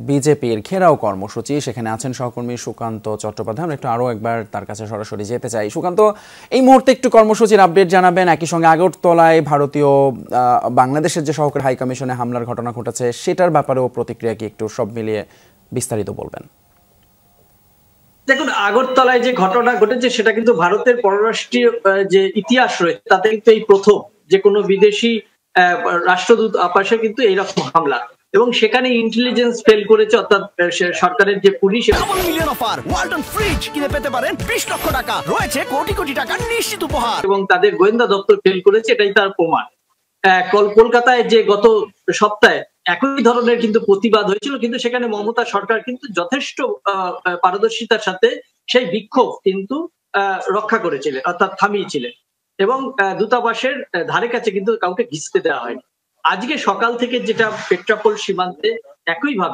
বিজেপির ঘেরাও কর্মসূচি, সেখানে আছেন সহকর্মী সুকান্ত চট্টোপাধ্যায়। আমরা একটু আরো একবার তার কাছে সরাসরি যেতে চাই। সুকান্ত, এই মুহূর্তে একটু কর্মসূচির আপডেট জানাবেন। একই সঙ্গে আগরতলায় ভারতীয় বাংলাদেশের যে সহকারী হাই কমিশনে হামলার ঘটনা ঘটেছে সেটার ব্যাপারেও প্রতিক্রিয়া কি একটু সব মিলিয়ে বিস্তারিত বলবেন? দেখুন, আগরতলায় যে ঘটনা ঘটেছে সেটা কিন্তু ভারতের পররাষ্ট্রীয় যে ইতিহাস রয়েছে তাতে কিন্তু এই প্রথম যে কোনো বিদেশি রাষ্ট্রদূত পাশে কিন্তু এইরকম হামলা, এবং সেখানে ইন্টেলিজেন্স ফেল করেছে, অর্থাৎ সরকারের যে police. Million offer Walton fridge কিনে পেতে পারেন 20 লক্ষ টাকা, রয়েছে কোটি কোটি টাকার নিশ্চিত উপহার। এবং তাদের গোয়েন্দা দপ্তর ফেল করেছে, এটাই তার প্রমাণ। কলকাতায় যে গত সপ্তাহে একই ধরনের কিন্তু প্রতিবাদ হয়েছিল, কিন্তু সেখানে মমতা সরকার কিন্তু যথেষ্ট পারদর্শিতার সাথে সেই বিক্ষোভ কিন্তু রক্ষা করেছিলেন, অর্থাৎ থামিয়েছিলেন, এবং দূতাবাসের ধারে কাছে কিন্তু কাউকে ঘিসতে দেওয়া হয়নি। আজকে সকাল থেকে যেটা পেট্রাপোল সীমান্তে একইভাবে